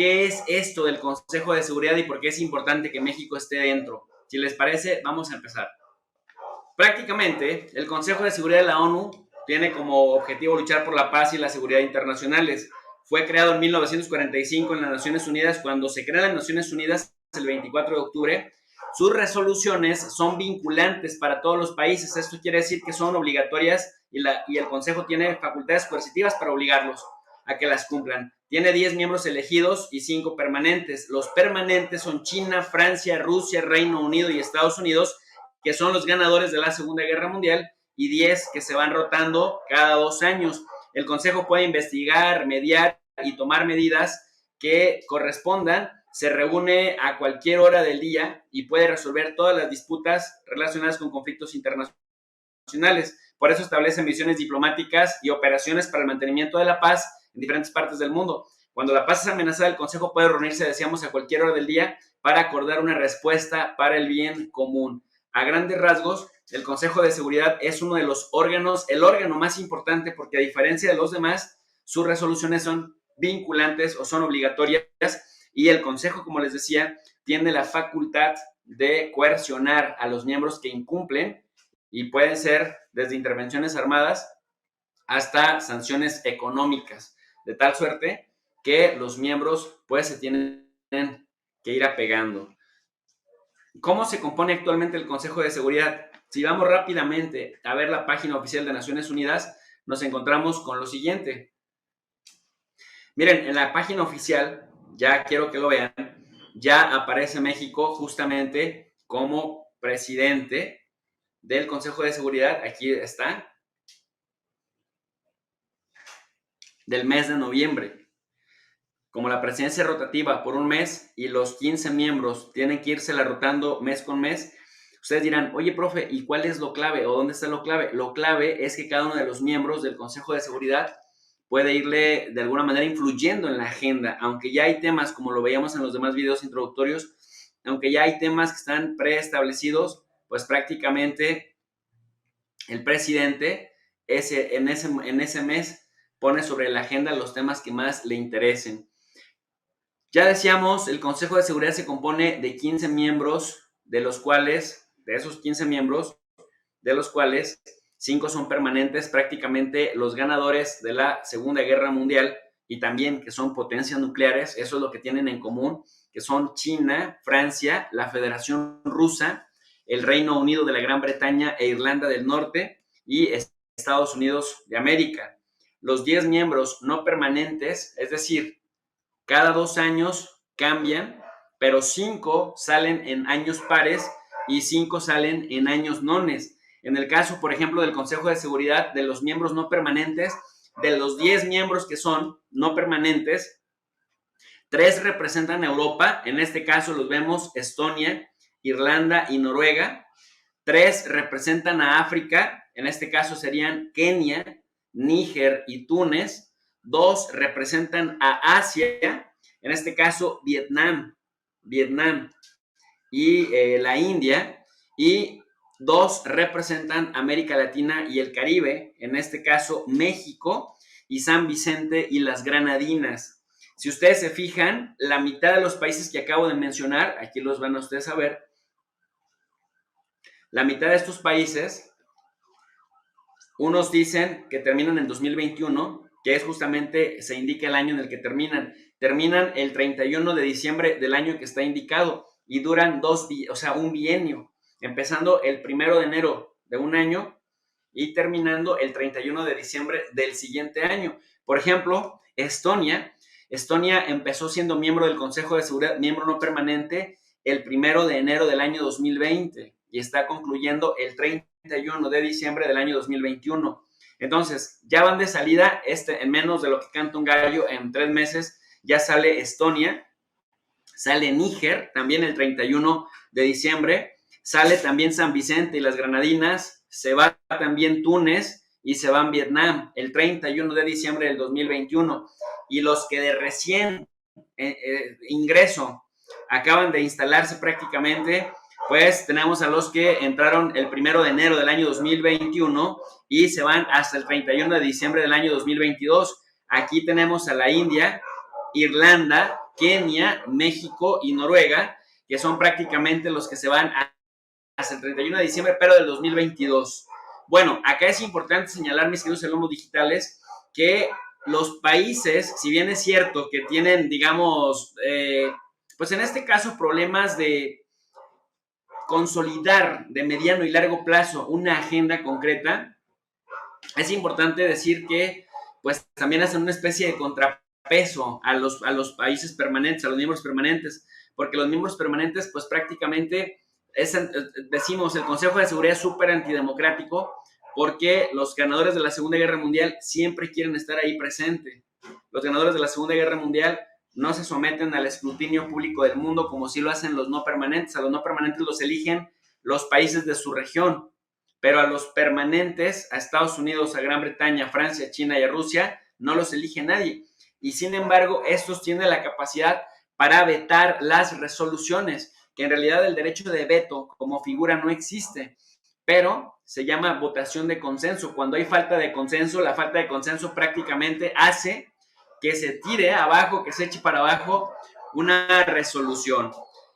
qué es esto del Consejo de Seguridad y por qué es importante que México esté dentro. Si les parece, vamos a empezar. Prácticamente, el Consejo de Seguridad de la ONU tiene como objetivo luchar por la paz y la seguridad internacionales. Fue creado en 1945 en las Naciones Unidas. Cuando se crean las Naciones Unidas, el 24 de octubre, sus resoluciones son vinculantes para todos los países. Esto quiere decir que son obligatorias y el Consejo tiene facultades coercitivas para obligarlos a que las cumplan. Tiene 10 miembros elegidos y 5 permanentes. Los permanentes son China, Francia, Rusia, Reino Unido y Estados Unidos, que son los ganadores de la Segunda Guerra Mundial, y 10 que se van rotando cada 2 años. El Consejo puede investigar, mediar y tomar medidas que correspondan. Se reúne a cualquier hora del día y puede resolver todas las disputas relacionadas con conflictos internacionales. Por eso establece misiones diplomáticas y operaciones para el mantenimiento de la paz en diferentes partes del mundo. Cuando la paz es amenazada, el Consejo puede reunirse, decíamos, a cualquier hora del día para acordar una respuesta para el bien común. A grandes rasgos, el Consejo de Seguridad es uno de los órganos, el órgano más importante, porque a diferencia de los demás, sus resoluciones son vinculantes o son obligatorias, y el Consejo, como les decía, tiene la facultad de coercionar a los miembros que incumplen, y pueden ser desde intervenciones armadas hasta sanciones económicas, de tal suerte que los miembros pues se tienen que ir apegando. ¿Cómo se compone actualmente el Consejo de Seguridad? Si vamos rápidamente a ver la página oficial de Naciones Unidas, nos encontramos con lo siguiente. Miren, en la página oficial, ya quiero que lo vean, ya aparece México justamente como presidente del Consejo de Seguridad. Aquí está, del mes de noviembre. Como la presidencia rotativa por un mes y los 15 miembros tienen que irse rotando mes con mes, ustedes dirán, oye, profe, ¿y cuál es lo clave o dónde está lo clave? Lo clave es que cada uno de los miembros del Consejo de Seguridad puede irle de alguna manera influyendo en la agenda, aunque ya hay temas, como lo veíamos en los demás videos introductorios, aunque ya hay temas que están preestablecidos, pues prácticamente el presidente en ese mes pone sobre la agenda los temas que más le interesen. Ya decíamos, el Consejo de Seguridad se compone de 15 miembros, de esos 15 miembros, de los cuales 5 son permanentes, prácticamente los ganadores de la Segunda Guerra Mundial, y también que son potencias nucleares. Eso es lo que tienen en común, que son China, Francia, la Federación Rusa, el Reino Unido de la Gran Bretaña e Irlanda del Norte y Estados Unidos de América. Los 10 miembros no permanentes, es decir, cada 2 años cambian, pero 5 salen en años pares y 5 salen en años nones. En el caso, por ejemplo, del Consejo de Seguridad, de los miembros no permanentes, de los 10 miembros que son no permanentes, 3 representan a Europa. En este caso los vemos Estonia, Irlanda y Noruega. 3 representan a África. En este caso serían Kenia, Níger y Túnez. 2 representan a Asia, en este caso Vietnam y la India, y 2 representan América Latina y el Caribe, en este caso México y San Vicente y las Granadinas. Si ustedes se fijan, la mitad de los países que acabo de mencionar, aquí los van a ustedes a ver, la mitad de estos países, unos dicen que terminan en 2021, que es justamente, se indica el año en el que terminan el 31 de diciembre del año que está indicado, y duran un bienio, empezando el 1 de enero de un año y terminando el 31 de diciembre del siguiente año. Por ejemplo, Estonia empezó siendo miembro del Consejo de Seguridad, miembro no permanente, el 1 de enero del año 2020 y está concluyendo el 31 de diciembre del año 2021. Entonces, ya van de salida, en menos de lo que canta un gallo, en 3 meses ya sale Estonia, sale Níger, también el 31 de diciembre, sale también San Vicente y las Granadinas, se va también Túnez y se van Vietnam el 31 de diciembre del 2021. Y los que de recién ingreso acaban de instalarse prácticamente, pues tenemos a los que entraron el 1 de enero del año 2021 y se van hasta el 31 de diciembre del año 2022. Aquí tenemos a la India, Irlanda, Kenia, México y Noruega, que son prácticamente los que se van hasta el 31 de diciembre, pero del 2022. Bueno, acá es importante señalar, mis queridos alumnos digitales, que los países, si bien es cierto que tienen, digamos, pues en este caso problemas de consolidar de mediano y largo plazo una agenda concreta, es importante decir que pues también hacen una especie de contrapeso a los países permanentes, a los miembros permanentes, porque los miembros permanentes pues prácticamente decimos, el Consejo de Seguridad es súper antidemocrático porque los ganadores de la Segunda Guerra Mundial siempre quieren estar ahí presente. Los ganadores de la Segunda Guerra Mundial no se someten al escrutinio público del mundo como si lo hacen los no permanentes. A los no permanentes los eligen los países de su región, pero a los permanentes, a Estados Unidos, a Gran Bretaña, a Francia, a China y a Rusia, no los elige nadie. Y sin embargo, estos tienen la capacidad para vetar las resoluciones, que en realidad el derecho de veto como figura no existe, pero se llama votación de consenso. Cuando hay falta de consenso, la falta de consenso prácticamente hace que se tire abajo, que se eche para abajo una resolución.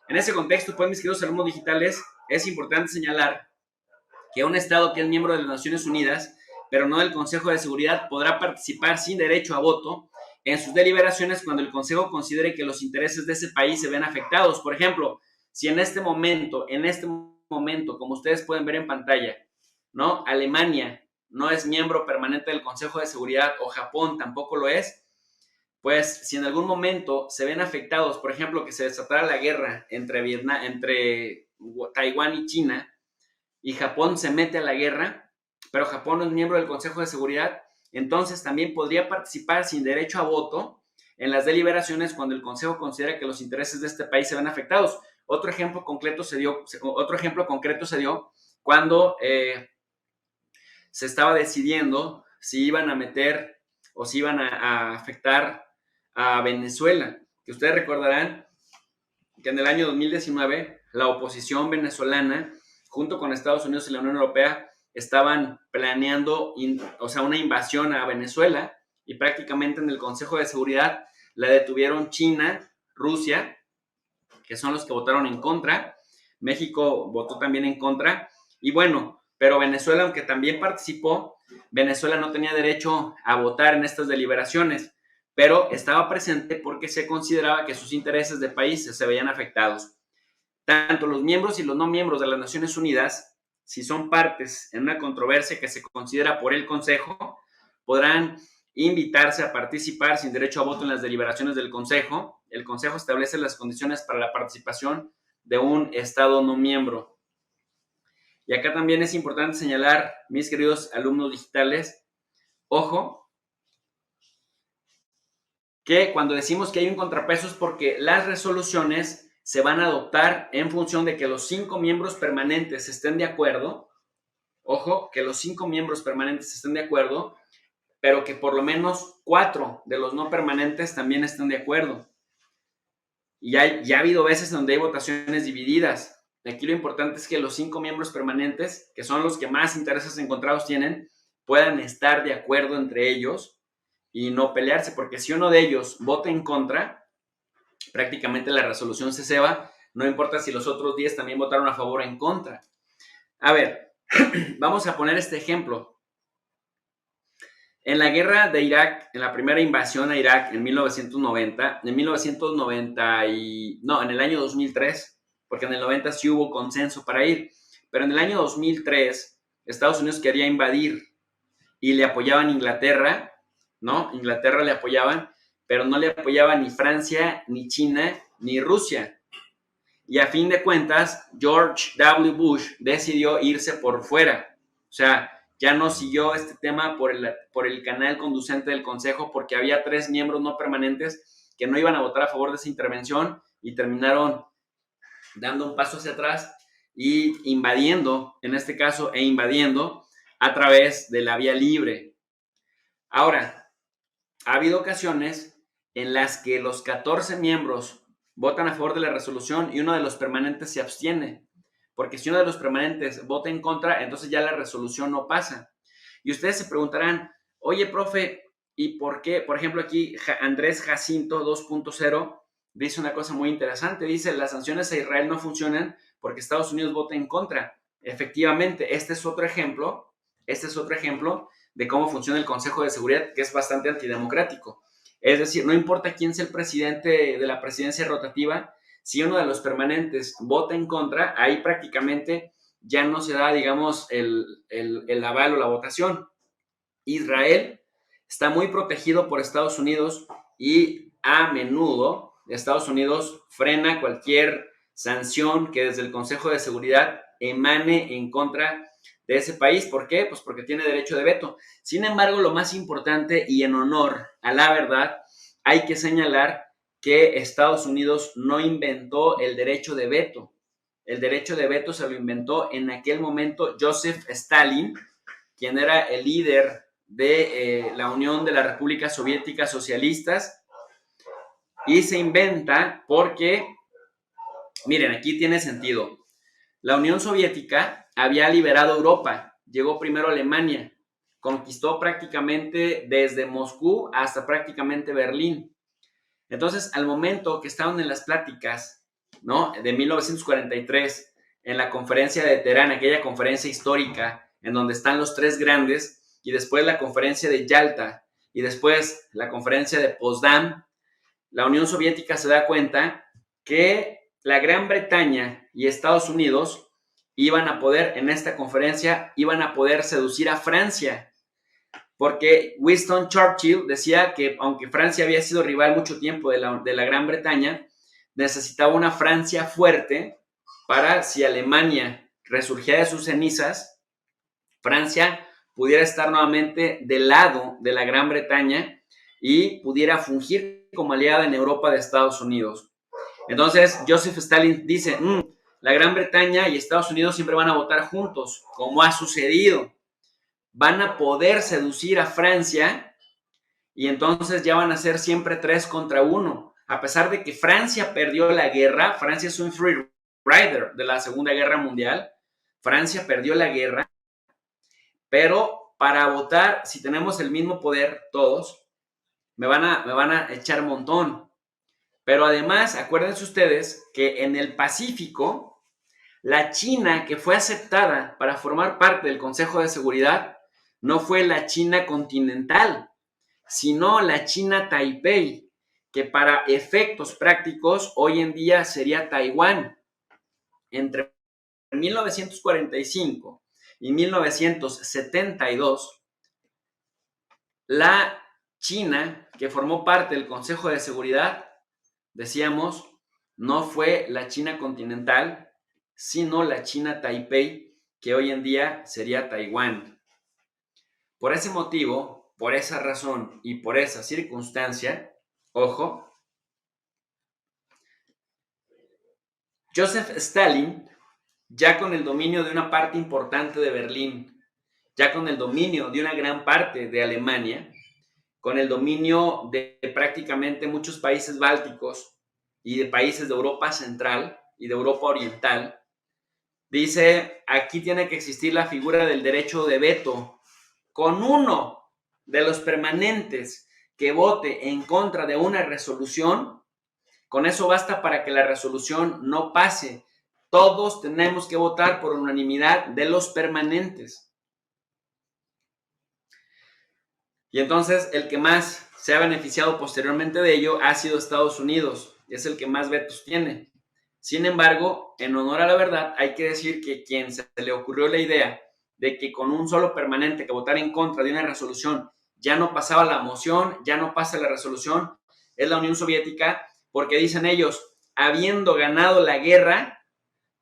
En ese contexto, pues, mis queridos alumnos digitales, es importante señalar que un Estado que es miembro de las Naciones Unidas, pero no del Consejo de Seguridad, podrá participar sin derecho a voto en sus deliberaciones cuando el Consejo considere que los intereses de ese país se ven afectados. Por ejemplo, si en este momento, como ustedes pueden ver en pantalla, ¿no? Alemania no es miembro permanente del Consejo de Seguridad o Japón tampoco lo es, pues si en algún momento se ven afectados, por ejemplo, que se desatara la guerra entre Taiwán y China, y Japón se mete a la guerra, pero Japón no es miembro del Consejo de Seguridad, entonces también podría participar sin derecho a voto en las deliberaciones cuando el Consejo considera que los intereses de este país se ven afectados. Otro ejemplo concreto se dio cuando se estaba decidiendo si iban a meter o si iban a afectar a Venezuela, que ustedes recordarán que en el año 2019 la oposición venezolana junto con Estados Unidos y la Unión Europea estaban planeando una invasión a Venezuela y prácticamente en el Consejo de Seguridad la detuvieron China, Rusia, que son los que votaron en contra. México votó también en contra. Y bueno, pero Venezuela, aunque también participó, Venezuela no tenía derecho a votar en estas deliberaciones, pero estaba presente porque se consideraba que sus intereses de país se veían afectados. Tanto los miembros y los no miembros de las Naciones Unidas, si son partes en una controversia que se considera por el Consejo, podrán invitarse a participar sin derecho a voto en las deliberaciones del Consejo. El Consejo establece las condiciones para la participación de un Estado no miembro. Y acá también es importante señalar, mis queridos alumnos digitales, ojo, que cuando decimos que hay un contrapeso es porque las resoluciones se van a adoptar en función de que los 5 miembros permanentes estén de acuerdo. Ojo, que los 5 miembros permanentes estén de acuerdo, pero que por lo menos 4 de los no permanentes también estén de acuerdo. Y ya ha habido veces donde hay votaciones divididas. Aquí lo importante es que los 5 miembros permanentes, que son los que más intereses encontrados tienen, puedan estar de acuerdo entre ellos y no pelearse, porque si uno de ellos vota en contra, prácticamente la resolución se ceba, no importa si los otros 10 también votaron a favor o en contra. A ver, vamos a poner este ejemplo. En la guerra de Irak, en la primera invasión a Irak en 1990, en el año 2003, porque en el 90 sí hubo consenso para ir, pero en el año 2003 Estados Unidos quería invadir y le apoyaban Inglaterra, ¿no? Inglaterra le apoyaban, pero no le apoyaba ni Francia, ni China, ni Rusia. Y a fin de cuentas, George W. Bush decidió irse por fuera. O sea, ya no siguió este tema por el canal conducente del Consejo porque había 3 miembros no permanentes que no iban a votar a favor de esa intervención y terminaron dando un paso hacia atrás y invadiendo, en este caso, a través de la vía libre. Ahora, ha habido ocasiones en las que los 14 miembros votan a favor de la resolución y uno de los permanentes se abstiene. Porque si uno de los permanentes vota en contra, entonces ya la resolución no pasa. Y ustedes se preguntarán, oye, profe, ¿y por qué? Por ejemplo, aquí Andrés Jacinto 2.0 dice una cosa muy interesante. Dice, las sanciones a Israel no funcionan porque Estados Unidos vota en contra. Efectivamente, este es otro ejemplo de cómo funciona el Consejo de Seguridad, que es bastante antidemocrático. Es decir, no importa quién sea el presidente de la presidencia rotativa, si uno de los permanentes vota en contra, ahí prácticamente ya no se da, digamos, el aval o la votación. Israel está muy protegido por Estados Unidos y a menudo Estados Unidos frena cualquier sanción que desde el Consejo de Seguridad emane en contra de ese país. ¿Por qué? Pues porque tiene derecho de veto. Sin embargo, lo más importante y en honor a la verdad, hay que señalar que Estados Unidos no inventó el derecho de veto. El derecho de veto se lo inventó en aquel momento Joseph Stalin, quien era el líder de la Unión de las Repúblicas Soviéticas Socialistas, y se inventa porque, miren, aquí tiene sentido. La Unión Soviética había liberado Europa, llegó primero a Alemania, conquistó prácticamente desde Moscú hasta prácticamente Berlín. Entonces, al momento que estaban en las pláticas, ¿no?, de 1943, en la conferencia de Teherán, aquella conferencia histórica en donde están los tres grandes, y después la conferencia de Yalta, y después la conferencia de Potsdam, la Unión Soviética se da cuenta que la Gran Bretaña y Estados Unidos iban a poder, en esta conferencia, iban a poder seducir a Francia, porque Winston Churchill decía que aunque Francia había sido rival mucho tiempo de la Gran Bretaña, necesitaba una Francia fuerte para, si Alemania resurgía de sus cenizas, Francia pudiera estar nuevamente del lado de la Gran Bretaña y pudiera fungir como aliada en Europa de Estados Unidos. Entonces, Joseph Stalin dice, la Gran Bretaña y Estados Unidos siempre van a votar juntos, como ha sucedido. Van a poder seducir a Francia y entonces ya van a ser siempre 3 contra 1. A pesar de que Francia perdió la guerra, Francia es un free rider de la Segunda Guerra Mundial, Francia perdió la guerra, pero para votar, si tenemos el mismo poder todos, me van a echar un montón. Pero además, acuérdense ustedes que en el Pacífico, la China que fue aceptada para formar parte del Consejo de Seguridad no fue la China continental, sino la China Taipei, que para efectos prácticos hoy en día sería Taiwán. Entre 1945 y 1972, la China que formó parte del Consejo de Seguridad, decíamos, no fue la China continental, sino la China Taipei, que hoy en día sería Taiwán. Por ese motivo, por esa razón y por esa circunstancia, ojo, Joseph Stalin, ya con el dominio de una parte importante de Berlín, ya con el dominio de una gran parte de Alemania, con el dominio de prácticamente muchos países bálticos y de países de Europa Central y de Europa Oriental, dice, aquí tiene que existir la figura del derecho de veto. Con uno de los permanentes que vote en contra de una resolución, con eso basta para que la resolución no pase. Todos tenemos que votar por unanimidad de los permanentes. Y entonces el que más se ha beneficiado posteriormente de ello ha sido Estados Unidos, es el que más vetos tiene. Sin embargo, en honor a la verdad, hay que decir que quien se le ocurrió la idea de que con un solo permanente que votara en contra de una resolución ya no pasaba la moción, ya no pasa la resolución, es la Unión Soviética, porque dicen ellos, habiendo ganado la guerra,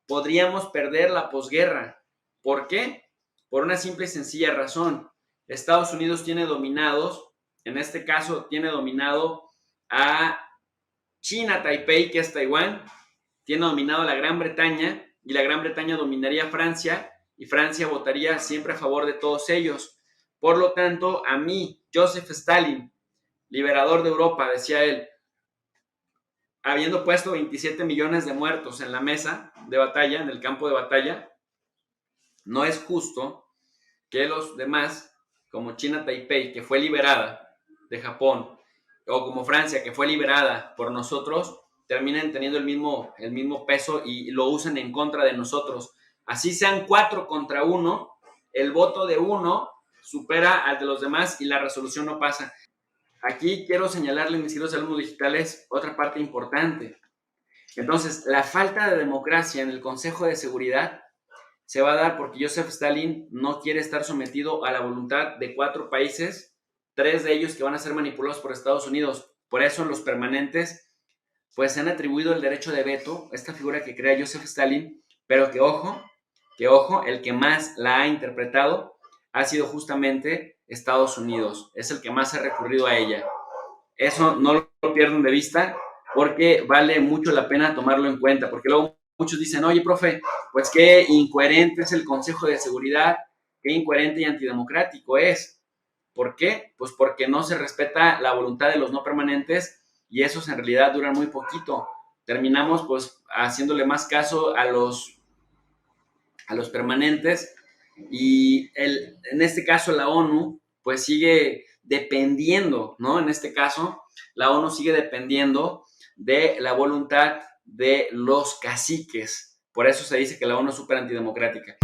podríamos perder la posguerra. ¿Por qué? Por una simple y sencilla razón. Estados Unidos tiene dominados, en este caso tiene dominado a China Taipei, que es Taiwán, tiene dominado a la Gran Bretaña y la Gran Bretaña dominaría a Francia y Francia votaría siempre a favor de todos ellos. Por lo tanto, a mí, Joseph Stalin, liberador de Europa, decía él, habiendo puesto 27 millones de muertos en la mesa de batalla, en el campo de batalla, no es justo que los demás, como China Taipei, que fue liberada de Japón, o como Francia, que fue liberada por nosotros, terminen teniendo el mismo peso y lo usen en contra de nosotros. Así sean 4 contra 1, el voto de uno supera al de los demás y la resolución no pasa. Aquí quiero señalarle, mis queridos alumnos digitales, otra parte importante. Entonces, la falta de democracia en el Consejo de Seguridad se va a dar porque Joseph Stalin no quiere estar sometido a la voluntad de 4 países, 3 de ellos que van a ser manipulados por Estados Unidos. Por eso los permanentes pues se han atribuido el derecho de veto, esta figura que crea Joseph Stalin, pero que ojo, el que más la ha interpretado ha sido justamente Estados Unidos, es el que más ha recurrido a ella. Eso no lo pierdan de vista porque vale mucho la pena tomarlo en cuenta, porque luego muchos dicen, oye, profe, pues qué incoherente es el Consejo de Seguridad, qué incoherente y antidemocrático es. ¿Por qué? Pues porque no se respeta la voluntad de los no permanentes y esos en realidad duran muy poquito. Terminamos pues haciéndole más caso a los permanentes y en este caso la ONU pues sigue dependiendo, ¿no? En este caso la ONU sigue dependiendo de la voluntad de los caciques. Por eso se dice que la ONU es súper antidemocrática.